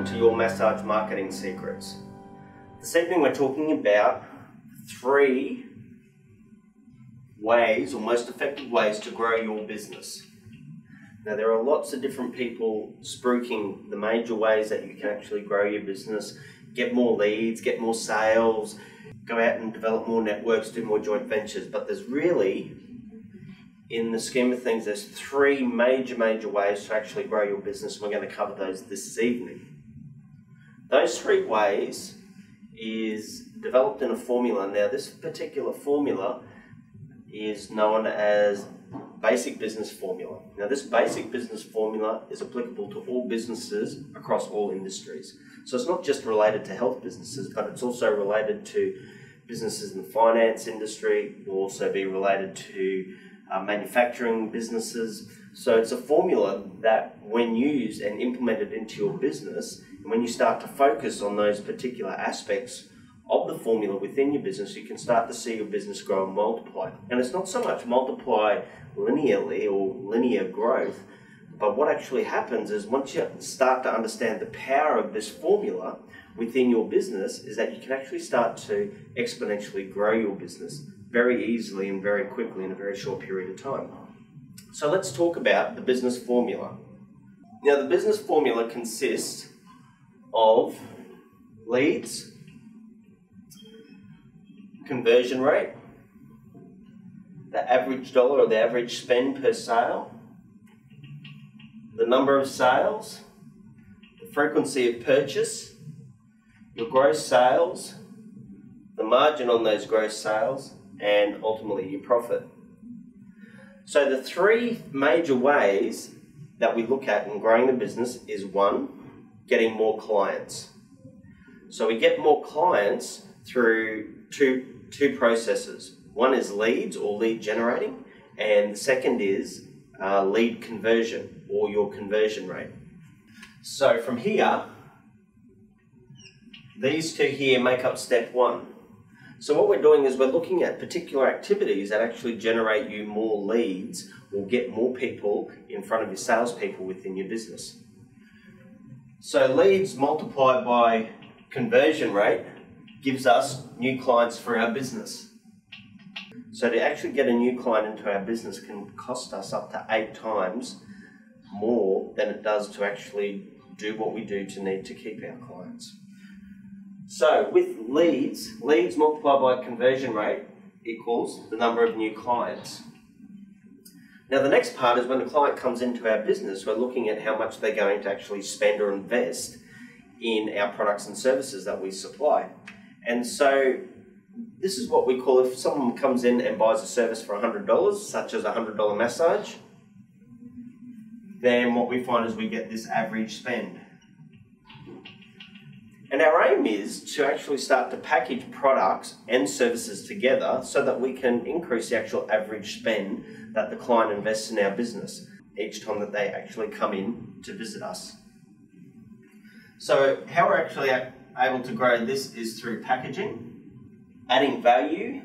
to Your Massage Marketing Secrets. This evening we're talking about 3 ways or most effective ways to grow your business. Now there are lots of different people spruiking the major ways that you can actually grow your business, get more leads, get more sales, go out and develop more networks, do more joint ventures, but there's really, in the scheme of things, there's 3 major ways to actually grow your business. We're going to cover those this evening. Those 3 ways is developed in a formula. Now this particular formula is known as Basic Business Formula. Now this Basic Business Formula is applicable to all businesses across all industries. So it's not just related to health businesses, but it's also related to businesses in the finance industry. It will also be related to manufacturing businesses. So it's a formula that when used and implemented into your business, and when you start to focus on those particular aspects of the formula within your business, you can start to see your business grow and multiply. And it's not so much multiply linearly or linear growth, but what actually happens is once you start to understand the power of this formula within your business, is that you can actually start to exponentially grow your business very easily and very quickly in a very short period of time. So let's talk about the business formula. Now the business formula consists of leads, conversion rate, the average dollar or the average spend per sale, the number of sales, the frequency of purchase, your gross sales, the margin on those gross sales, and ultimately your profit. So the 3 major ways that we look at in growing the business is 1, getting more clients. So we get more clients through two processes. One is leads or lead generating, and the second is lead conversion or your conversion rate. So from here, these 2 here make up step 1. So what we're doing is we're looking at particular activities that actually generate you more leads or get more people in front of your salespeople within your business. So leads multiplied by conversion rate gives us new clients for our business. So to actually get a new client into our business can cost us up to 8 times more than it does to actually do what we do to need to keep our clients. So with leads multiplied by conversion rate equals the number of new clients. Now the next part is when a client comes into our business, we're looking at how much they're going to actually spend or invest in our products and services that we supply. And so this is what we call, if someone comes in and buys a service for $100, such as a $100 massage, then what we find is we get this average spend. And our aim is to actually start to package products and services together so that we can increase the actual average spend that the client invests in our business each time that they actually come in to visit us. So how we're actually able to grow this is through packaging, adding value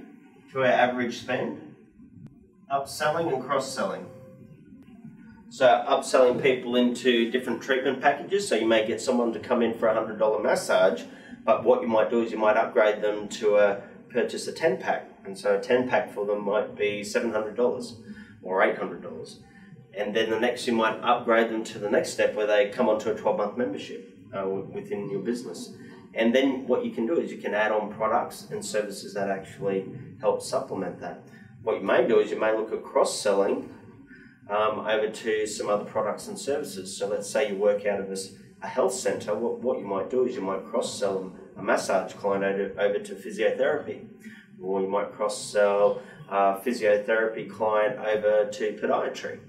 to our average spend, upselling and cross-selling. So upselling people into different treatment packages. So you may get someone to come in for a $100 massage, but what you might do is you might upgrade them to purchase a 10-pack. And so a 10-pack for them might be $700 or $800. And then the next you might upgrade them to the next step where they come onto a 12-month membership within your business. And then what you can do is you can add on products and services that actually help supplement that. What you may do is you may look at cross-selling over to some other products and services. So let's say you work out of a health centre, what you might do is you might cross-sell a massage client over to physiotherapy, or you might cross-sell a physiotherapy client over to podiatry.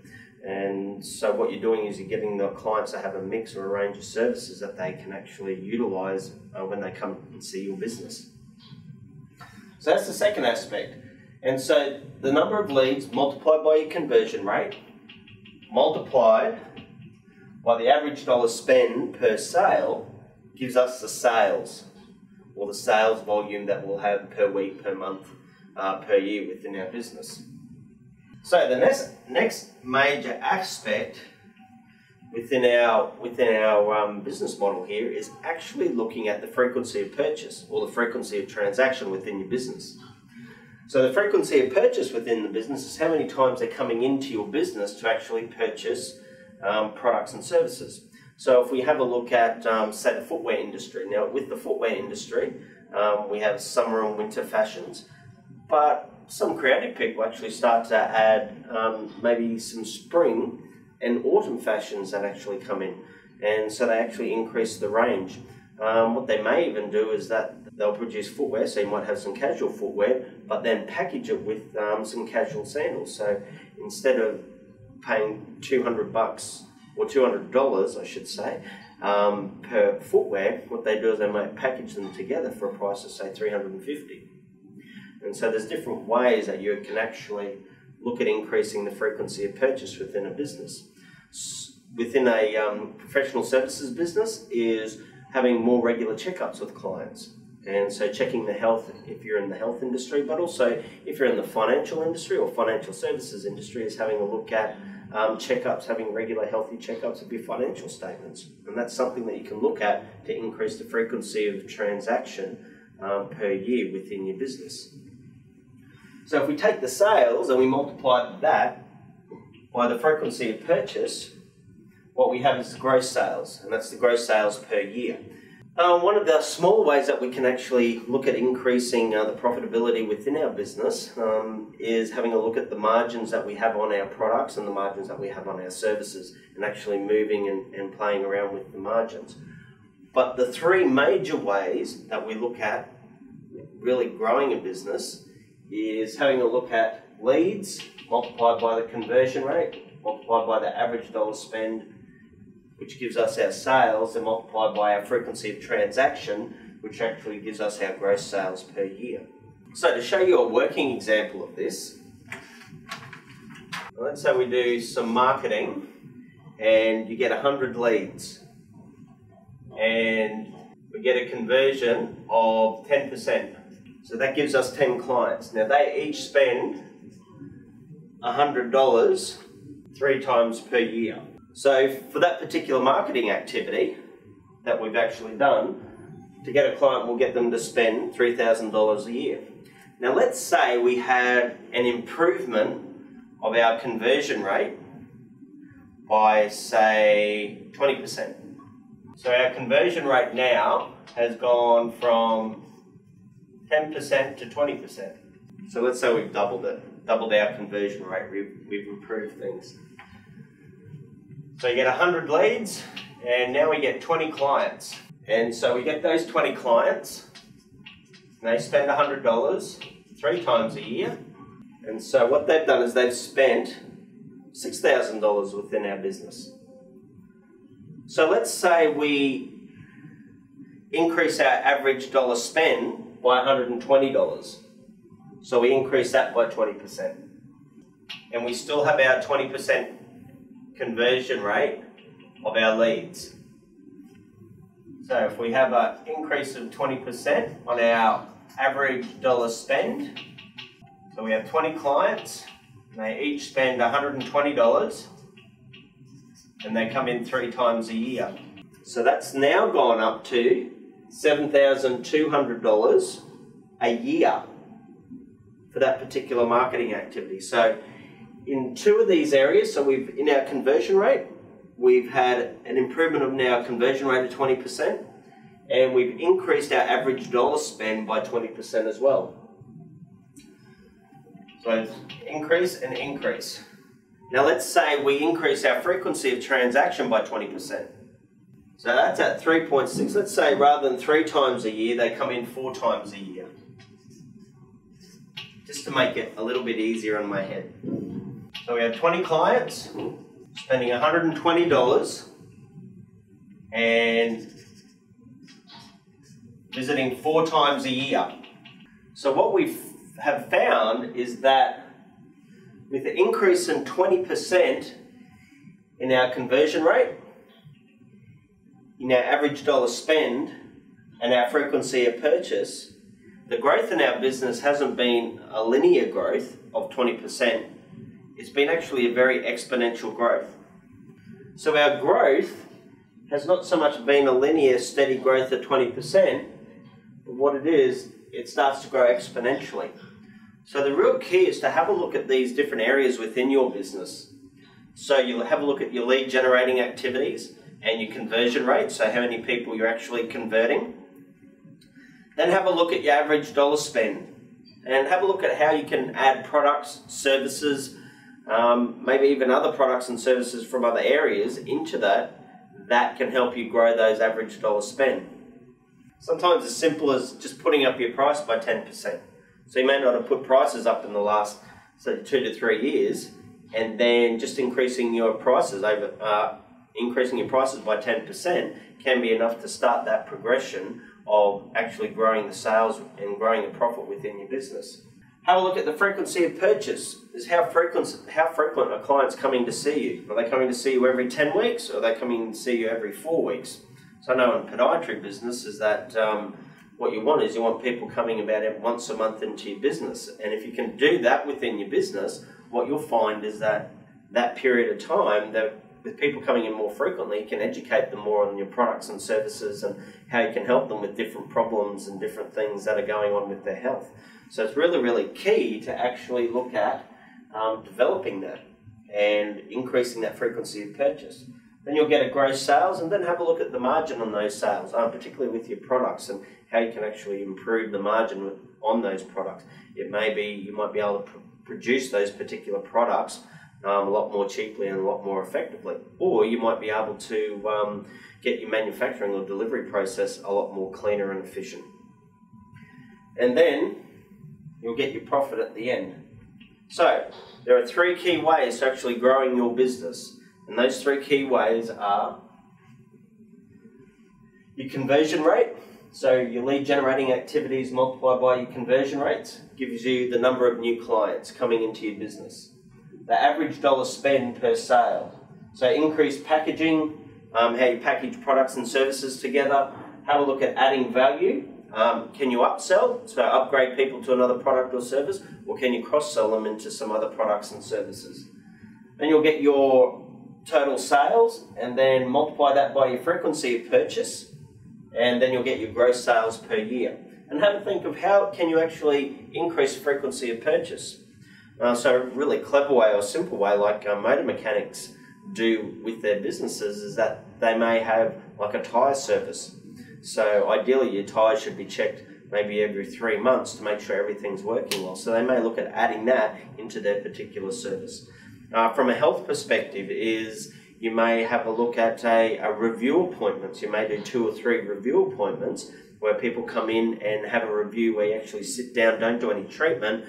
And so what you're doing is you're getting the clients to have a mix or a range of services that they can actually utilise when they come and see your business. So that's the second aspect. And so the number of leads multiplied by your conversion rate, multiplied by the average dollar spend per sale, gives us the sales, or the sales volume that we'll have per week, per month, per year within our business. So the next major aspect within our business model here is actually looking at the frequency of purchase or the frequency of transaction within your business. So the frequency of purchase within the business is how many times they're coming into your business to actually purchase products and services. So if we have a look at, say, the footwear industry. Now, with the footwear industry, we have summer and winter fashions, but some creative people actually start to add maybe some spring and autumn fashions that actually come in. And so they actually increase the range. What they may even do is that they'll produce footwear, so you might have some casual footwear, but then package it with some casual sandals. So instead of paying $200 or $200, I should say, per footwear, what they do is they might package them together for a price of, say, $350. And so there's different ways that you can actually look at increasing the frequency of purchase within a business. Within a professional services business is having more regular checkups with clients. And so checking the health if you're in the health industry, but also if you're in the financial industry or financial services industry is having a look at checkups, having regular healthy checkups of your financial statements. And that's something that you can look at to increase the frequency of transaction per year within your business. So if we take the sales and we multiply that by the frequency of purchase, what we have is the gross sales, and that's the gross sales per year. One of the small ways that we can actually look at increasing the profitability within our business is having a look at the margins that we have on our products and the margins that we have on our services, and actually moving and playing around with the margins. But the three major ways that we look at really growing a business is having a look at leads multiplied by the conversion rate, multiplied by the average dollar spend, which gives us our sales, and multiplied by our frequency of transaction, which actually gives us our gross sales per year. So to show you a working example of this, let's say we do some marketing and you get 100 leads and we get a conversion of 10%. So that gives us 10 clients. Now they each spend $100 3 times per year. So for that particular marketing activity that we've actually done, to get a client, we'll get them to spend $3,000 a year. Now let's say we had an improvement of our conversion rate by, say, 20%. So our conversion rate now has gone from 10% to 20%. So let's say we've doubled it, doubled our conversion rate, we've improved things. So you get 100 leads, and now we get 20 clients. And so we get those 20 clients, and they spend $100 3 times a year. And so what they've done is they've spent $6,000 within our business. So let's say we increase our average dollar spend by $120. So we increase that by 20%. And we still have our 20% conversion rate of our leads. So if we have an increase of 20% on our average dollar spend, so we have 20 clients, and they each spend $120, and they come in 3 times a year. So that's now gone up to $7,200 a year for that particular marketing activity. So in 2 of these areas, so in our conversion rate, we've had an improvement of now conversion rate of 20%, and we've increased our average dollar spend by 20% as well. So increase and increase. Now let's say we increase our frequency of transaction by 20%. So that's at 3.6. Let's say rather than 3 times a year, they come in 4 times a year. Just to make it a little bit easier on my head. So we have 20 clients spending $120 and visiting 4 times a year. So what we have found is that with the increase in 20% in our conversion rate, in our average dollar spend, and our frequency of purchase, the growth in our business hasn't been a linear growth of 20%. It's been actually a very exponential growth. So our growth has not so much been a linear, steady growth at 20%, but what it is, it starts to grow exponentially. So the real key is to have a look at these different areas within your business. So you'll have a look at your lead generating activities and your conversion rate, so how many people you're actually converting. Then have a look at your average dollar spend and have a look at how you can add products, services, maybe even other products and services from other areas into that can help you grow those average dollar spend. Sometimes as simple as just putting up your price by 10%. So you may not have put prices up in the last, say, 2 to 3 years, and then just increasing your prices by 10% can be enough to start that progression of actually growing the sales and growing the profit within your business. Have a look at the frequency of purchase. Is how frequent are clients coming to see you? Are they coming to see you every 10 weeks or are they coming to see you every 4 weeks? So I know in podiatry business is that what you want is you want people coming about once a month into your business. And if you can do that within your business, what you'll find is that period of time, that with people coming in more frequently, you can educate them more on your products and services and how you can help them with different problems and different things that are going on with their health. So it's really, really key to actually look at developing that and increasing that frequency of purchase. Then you'll get a gross sales, and then have a look at the margin on those sales, particularly with your products and how you can actually improve the margin on those products. It may be you might be able to produce those particular products a lot more cheaply and a lot more effectively, or you might be able to get your manufacturing or delivery process a lot more cleaner and efficient. And then you'll get your profit at the end. So there are 3 key ways to actually growing your business. And those 3 key ways are your conversion rate. So your lead generating activities multiplied by your conversion rates gives you the number of new clients coming into your business. The average dollar spend per sale. So increased packaging, how you package products and services together. Have a look at adding value. Can you upsell, so upgrade people to another product or service, or can you cross-sell them into some other products and services? Then you'll get your total sales, and then multiply that by your frequency of purchase, and then you'll get your gross sales per year. And have a think of how can you actually increase frequency of purchase. So a really clever way or simple way, like motor mechanics do with their businesses, is that they may have like a tyre service. So ideally your tyres should be checked maybe every 3 months to make sure everything's working well. So they may look at adding that into their particular service. From a health perspective is you may have a look at a review appointments. You may do 2 or 3 review appointments where people come in and have a review where you actually sit down, don't do any treatment,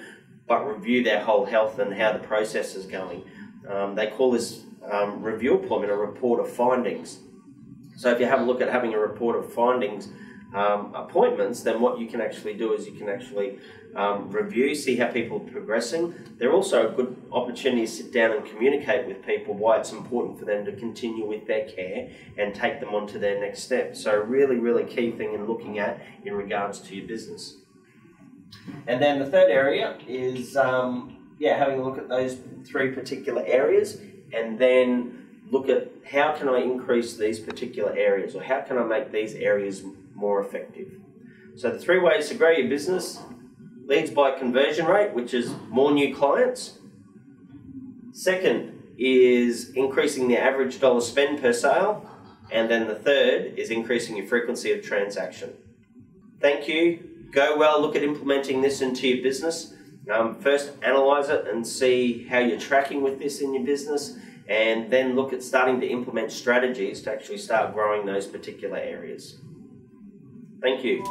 but review their whole health and how the process is going. They call this review appointment a report of findings. So if you have a look at having a report of findings appointments, then what you can actually do is you can actually review, see how people are progressing. They're also a good opportunity to sit down and communicate with people why it's important for them to continue with their care and take them on to their next step. So really, really key thing in looking at in regards to your business. And then the third area is having a look at those 3 particular areas, and then look at how can I increase these particular areas, or how can I make these areas more effective. So the 3 ways to grow your business: leads by conversion rate, which is more new clients. Second is increasing the average dollar spend per sale. And then the third is increasing your frequency of transaction. Thank you. Go well, look at implementing this into your business. First, analyze it and see how you're tracking with this in your business, and then look at starting to implement strategies to actually start growing those particular areas. Thank you.